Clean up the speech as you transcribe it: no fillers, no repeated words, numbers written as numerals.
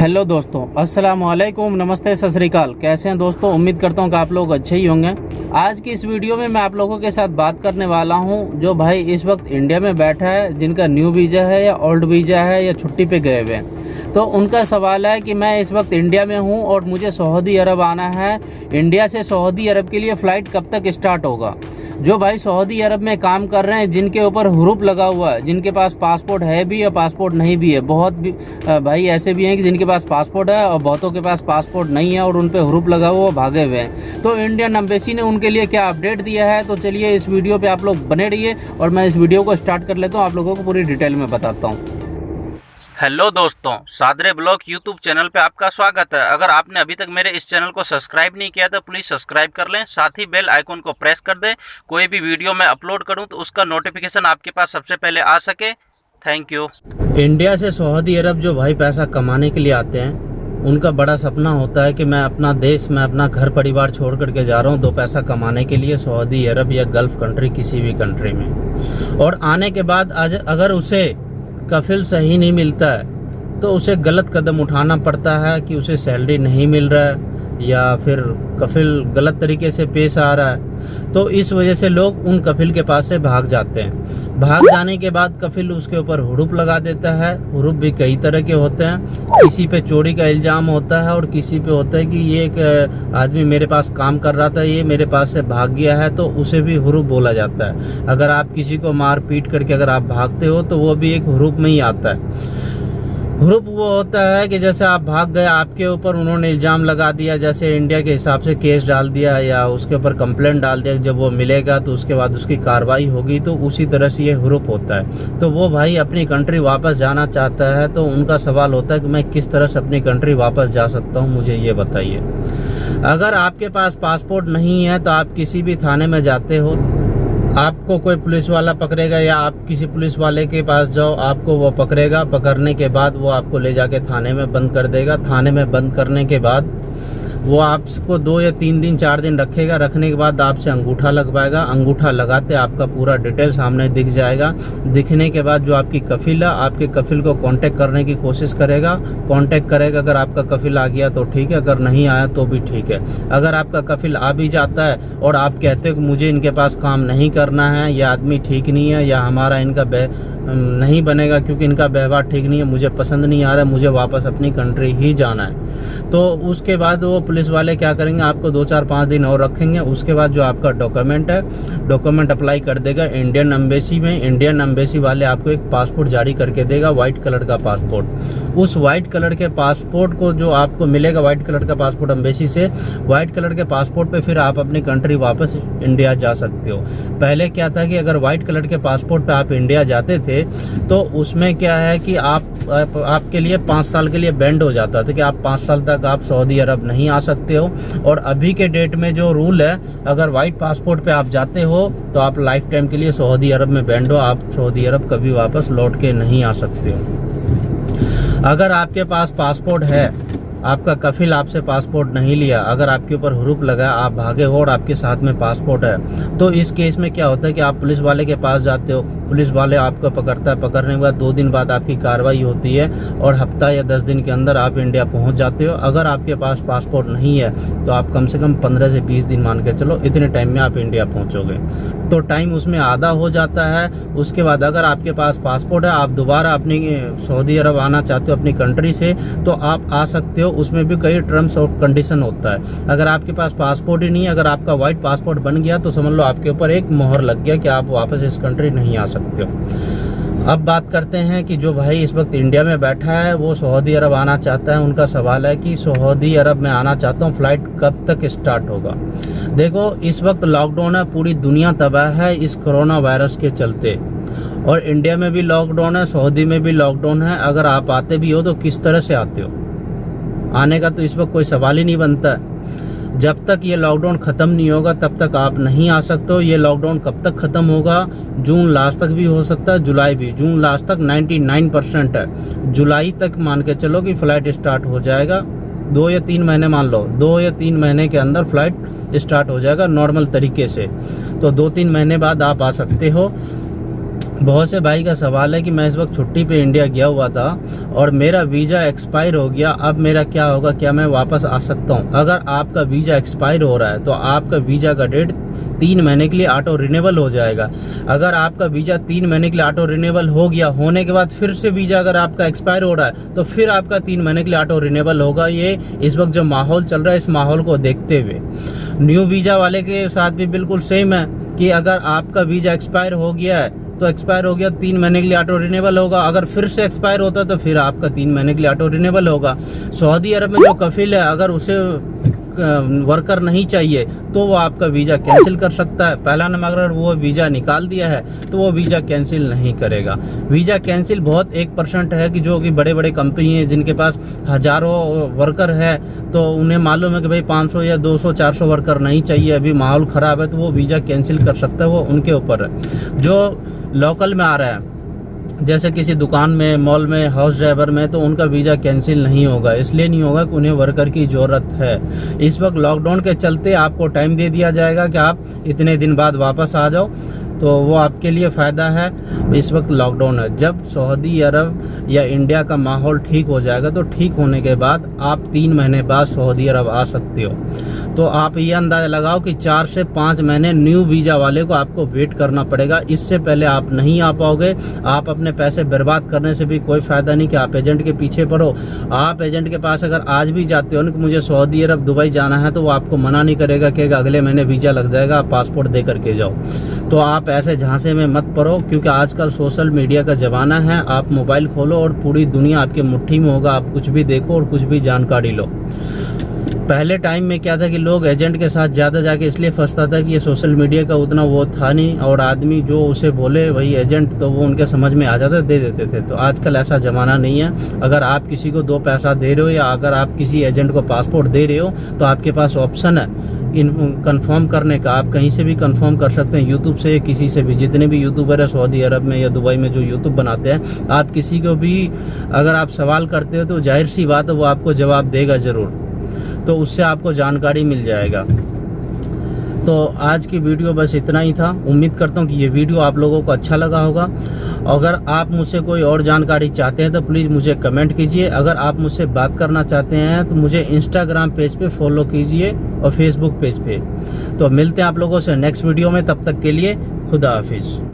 Hello दोस्तों, अस्सलाम वालेकुम, नमस्ते, सत श्री अकाल। कैसे हैं दोस्तों? उम्मीद करता हूं कि आप लोग अच्छे ही होंगे। आज की इस वीडियो में मैं आप लोगों के साथ बात करने वाला हूं जो भाई इस वक्त इंडिया में बैठा है, जिनका न्यू वीज़ा है या ओल्ड वीज़ा है या छुट्टी पे गए हुए हैं। तो उनका सवाल है कि मैं इस वक्त इंडिया में हूं और मुझे सऊदी अरब आना है। इंडिया से सऊदी अरब के लिए फ़्लाइट कब तक स्टार्ट होगा? जो भाई सऊदी अरब में काम कर रहे हैं, जिनके ऊपर हुरूप लगा हुआ है, जिनके पास पासपोर्ट है भी और पासपोर्ट नहीं भी है, बहुत भी भाई ऐसे भी हैं कि जिनके पास पासपोर्ट है और बहुतों के पास पासपोर्ट नहीं है और उन पे हुरूप लगा हुआ भागे हुए हैं। तो इंडियन एम्बेसी ने उनके लिए क्या अपडेट दिया है, तो चलिए इस वीडियो पे आप लोग बने रहिए और मैं इस वीडियो को स्टार्ट कर लेता हूँ, आप लोगों को पूरी डिटेल में बताता हूँ। हेलो दोस्तों, सादरे ब्लॉग यूट्यूब चैनल पे आपका स्वागत है। अगर आपने अभी तक मेरे इस चैनल को सब्सक्राइब नहीं किया तो प्लीज़ सब्सक्राइब कर लें, साथ ही बेल आइकन को प्रेस कर दें। कोई भी वीडियो मैं अपलोड करूं तो उसका नोटिफिकेशन आपके पास सबसे पहले आ सके। Thank you. इंडिया से सऊदी अरब जो भाई पैसा कमाने के लिए आते हैं, उनका बड़ा सपना होता है कि मैं अपना देश, मैं अपना घर परिवार छोड़ करके जा रहा हूँ दो पैसा कमाने के लिए सऊदी अरब या गल्फ़ कंट्री, किसी भी कंट्री में। और आने के बाद आज अगर उसे कफिल सही नहीं मिलता है तो उसे गलत कदम उठाना पड़ता है कि उसे सैलरी नहीं मिल रहा है या फिर कफिल गलत तरीके से पेश आ रहा है। तो इस वजह से लोग उन कफिल के पास से भाग जाते हैं। भाग जाने के बाद कफिल उसके ऊपर हुरूप लगा देता है। हुरूप भी कई तरह के होते हैं, किसी पे चोरी का इल्ज़ाम होता है और किसी पे होता है कि ये एक आदमी मेरे पास काम कर रहा था, ये मेरे पास से भाग गया है, तो उसे भी हुरूप बोला जाता है। अगर आप किसी को मार पीट करके अगर आप भागते हो तो वो भी एक हुरूप में ही आता है। हुरूप वो होता है कि जैसे आप भाग गए, आपके ऊपर उन्होंने इल्ज़ाम लगा दिया, जैसे इंडिया के हिसाब से केस डाल दिया या उसके ऊपर कंप्लेंट डाल दिया, जब वो मिलेगा तो उसके बाद उसकी कार्रवाई होगी, तो उसी तरह से ये हुरूप होता है। तो वो भाई अपनी कंट्री वापस जाना चाहता है, तो उनका सवाल होता है कि मैं किस तरह से अपनी कंट्री वापस जा सकता हूँ, मुझे ये बताइए। अगर आपके पास पासपोर्ट नहीं है तो आप किसी भी थाने में जाते हो, आपको कोई पुलिस वाला पकड़ेगा या आप किसी पुलिस वाले के पास जाओ, आपको वो पकड़ेगा। पकड़ने के बाद वो आपको ले जाके थाने में बंद कर देगा। थाने में बंद करने के बाद वो आपको 2 या 3 दिन 4 दिन रखेगा। रखने के बाद आपसे अंगूठा लगवाएगा। अंगूठा लगाते आपका पूरा डिटेल सामने दिख जाएगा। दिखने के बाद जो आपकी कफिल है, आपके कफिल को कांटेक्ट करने की कोशिश करेगा। कांटेक्ट करेगा, अगर आपका कफिल आ गया तो ठीक है, अगर नहीं आया तो भी ठीक है। अगर आपका कफिल आ भी जाता है और आप कहते हो कि मुझे इनके पास काम नहीं करना है, या आदमी ठीक नहीं है, या हमारा इनका नहीं बनेगा क्योंकि इनका व्यवहार ठीक नहीं है, मुझे पसंद नहीं आ रहा है, मुझे वापस अपनी कंट्री ही जाना है, तो उसके बाद वो पुलिस वाले क्या करेंगे, आपको 2, 4, 5 दिन और रखेंगे। उसके बाद जो आपका डॉक्यूमेंट है, डॉक्यूमेंट अप्लाई कर देगा इंडियन एम्बेसी में। इंडियन एम्बेसी वाले आपको एक पासपोर्ट जारी करके देगा, व्हाइट कलर का पासपोर्ट। उस व्हाइट कलर के पासपोर्ट को जो आपको मिलेगा, व्हाइट कलर का पासपोर्ट एम्बेसी से, व्हाइट कलर के पासपोर्ट पे फिर आप अपनी कंट्री वापस इंडिया जा सकते हो। पहले क्या था कि अगर व्हाइट कलर के पासपोर्ट पे आप इंडिया जाते थे तो उसमें क्या है कि आपके लिए 5 साल के लिए बैंड हो जाता था कि आप 5 साल तक आप सऊदी अरब नहीं आ सकते हो। और अभी के डेट में जो रूल है, अगर व्हाइट पासपोर्ट पे आप जाते हो तो आप लाइफ टाइम के लिए सऊदी अरब में बैंड हो, आप सऊदी अरब कभी वापस लौट के नहीं आ सकते हो। अगर आपके पास पासपोर्ट है, आपका कफिल आपसे पासपोर्ट नहीं लिया, अगर आपके ऊपर हुरूप लगा, आप भागे हो और आपके साथ में पासपोर्ट है, तो इस केस में क्या होता है कि आप पुलिस वाले के पास जाते हो, पुलिस वाले आपको पकड़ता है। पकड़ने के बाद 2 दिन बाद आपकी कार्रवाई होती है और हफ्ता या 10 दिन के अंदर आप इंडिया पहुंच जाते हो। अगर आपके पास पासपोर्ट नहीं है तो आप कम से कम 15 से 20 दिन मान के चलो, इतने टाइम में आप इंडिया पहुँचोगे। तो टाइम उसमें आधा हो जाता है। उसके बाद अगर आपके पास पासपोर्ट है, आप दोबारा अपनी सऊदी अरब आना चाहते हो अपनी कंट्री से, तो आप आ सकते हो। उसमें भी कई टर्म्स और कंडीशन होता है। अगर आपके पास पासपोर्ट ही नहीं है, अगर आपका व्हाइट पासपोर्ट बन गया तो समझ लो आपके ऊपर एक मोहर लग गया कि आप वापस इस कंट्री नहीं आ सकते हो। अब बात करते हैं कि जो भाई इस वक्त इंडिया में बैठा है, वो सऊदी अरब आना चाहता है। उनका सवाल है कि सऊदी अरब में आना चाहता हूँ, फ्लाइट कब तक स्टार्ट होगा। देखो, इस वक्त लॉकडाउन है, पूरी दुनिया तबाह है इस कोरोना वायरस के चलते, और इंडिया में भी लॉकडाउन है, सऊदी में भी लॉकडाउन है। अगर आप आते भी हो तो किस तरह से आते हो? आने का तो इस वक्त कोई सवाल ही नहीं बनता है। जब तक ये लॉकडाउन ख़त्म नहीं होगा तब तक आप नहीं आ सकते हो। ये लॉकडाउन कब तक ख़त्म होगा? जून लास्ट तक भी हो सकता है, जुलाई भी। जून लास्ट तक 99% है, जुलाई तक मान के चलो कि फ़्लाइट स्टार्ट हो जाएगा। 2 या 3 महीने मान लो, 2 या 3 महीने के अंदर फ़्लाइट स्टार्ट हो जाएगा नॉर्मल तरीके से। तो 2-3 महीने बाद आप आ सकते हो। बहुत से भाई का सवाल है कि मैं इस वक्त छुट्टी पे इंडिया गया हुआ था और मेरा वीज़ा एक्सपायर हो गया, अब मेरा क्या होगा, क्या मैं वापस आ सकता हूँ? अगर आपका वीज़ा एक्सपायर हो रहा है तो आपका वीज़ा का डेट 3 महीने के लिए ऑटो रिन्यूएबल हो जाएगा। अगर आपका वीज़ा 3 महीने के लिए ऑटो रिन्यूएबल हो गया, होने के बाद फिर से वीज़ा अगर आपका एक्सपायर हो रहा है तो फिर आपका 3 महीने के लिए ऑटो रिन्यूएबल होगा। ये इस वक्त जो माहौल चल रहा है, इस माहौल को देखते हुए न्यू वीज़ा वाले के साथ भी बिल्कुल सेम है कि अगर आपका वीज़ा एक्सपायर हो गया है तो एक्सपायर हो गया, 3 महीने के लिए ऑटो रिन्यूएबल होगा। अगर फिर से एक्सपायर होता है तो फिर आपका 3 महीने के लिए ऑटो रिन्यूएबल होगा। सऊदी अरब में जो कफिल है, अगर उसे वर्कर नहीं चाहिए तो वो आपका वीज़ा कैंसिल कर सकता है। पहला नंबर, अगर वो वीज़ा निकाल दिया है तो वो वीज़ा कैंसिल नहीं करेगा। वीज़ा कैंसिल बहुत 1% है कि जो कि बड़े बड़े कंपनी है जिनके पास हज़ारों वर्कर है, तो उन्हें मालूम है कि भाई 500 या 200 400 वर्कर नहीं चाहिए, अभी माहौल ख़राब है, तो वो वीज़ा कैंसिल कर सकता है। वो उनके ऊपर है। जो लोकल में आ रहा है, जैसे किसी दुकान में, मॉल में, हाउस ड्राइवर में, तो उनका वीज़ा कैंसिल नहीं होगा। इसलिए नहीं होगा कि उन्हें वर्कर की ज़रूरत है। इस वक्त लॉकडाउन के चलते आपको टाइम दे दिया जाएगा कि आप इतने दिन बाद वापस आ जाओ, तो वो आपके लिए फ़ायदा है। इस वक्त लॉकडाउन है। जब सऊदी अरब या इंडिया का माहौल ठीक हो जाएगा तो ठीक होने के बाद आप 3 महीने बाद सऊदी अरब आ सकते हो। तो आप ये अंदाज़ा लगाओ कि 4 से 5 महीने न्यू वीज़ा वाले को आपको वेट करना पड़ेगा। इससे पहले आप नहीं आ पाओगे। आप अपने पैसे बर्बाद करने से भी कोई फ़ायदा नहीं कि आप एजेंट के पीछे पड़ो। आप एजेंट के पास अगर आज भी जाते हो ना कि मुझे सऊदी अरब, दुबई जाना है, तो वो आपको मना नहीं करेगा, कहेगा अगले महीने वीज़ा लग जाएगा, आप पासपोर्ट दे करके जाओ। तो आप ऐसे झांसे में मत पड़ो, क्योंकि आजकल सोशल मीडिया का ज़माना है। आप मोबाइल खोलो और पूरी दुनिया आपके मुट्ठी में होगा। आप कुछ भी देखो और कुछ भी जानकारी लो। पहले टाइम में क्या था कि लोग एजेंट के साथ ज़्यादा जाके इसलिए फंसता था कि ये सोशल मीडिया का उतना वो था नहीं, और आदमी जो उसे बोले वही एजेंट, तो वो उनके समझ में आ जाता, दे देते थे। तो आजकल ऐसा ज़माना नहीं है। अगर आप किसी को 2 पैसा दे रहे हो या अगर आप किसी एजेंट को पासपोर्ट दे रहे हो तो आपके पास ऑप्शन है कंफर्म करने का। आप कहीं से भी कंफर्म कर सकते हैं, यूट्यूब से, किसी से भी। जितने भी यूट्यूबर है सऊदी अरब में या दुबई में जो यूट्यूब बनाते हैं, आप किसी को भी अगर आप सवाल करते हो तो जाहिर सी बात है वो आपको जवाब देगा ज़रूर, तो उससे आपको जानकारी मिल जाएगा। तो आज की वीडियो बस इतना ही था। उम्मीद करता हूँ कि ये वीडियो आप लोगों को अच्छा लगा होगा। अगर आप मुझसे कोई और जानकारी चाहते हैं तो प्लीज़ मुझे कमेंट कीजिए। अगर आप मुझसे बात करना चाहते हैं तो मुझे इंस्टाग्राम पेज पे फॉलो कीजिए और फेसबुक पेज पे। तो मिलते हैं आप लोगों से नेक्स्ट वीडियो में। तब तक के लिए खुदा हाफिज़।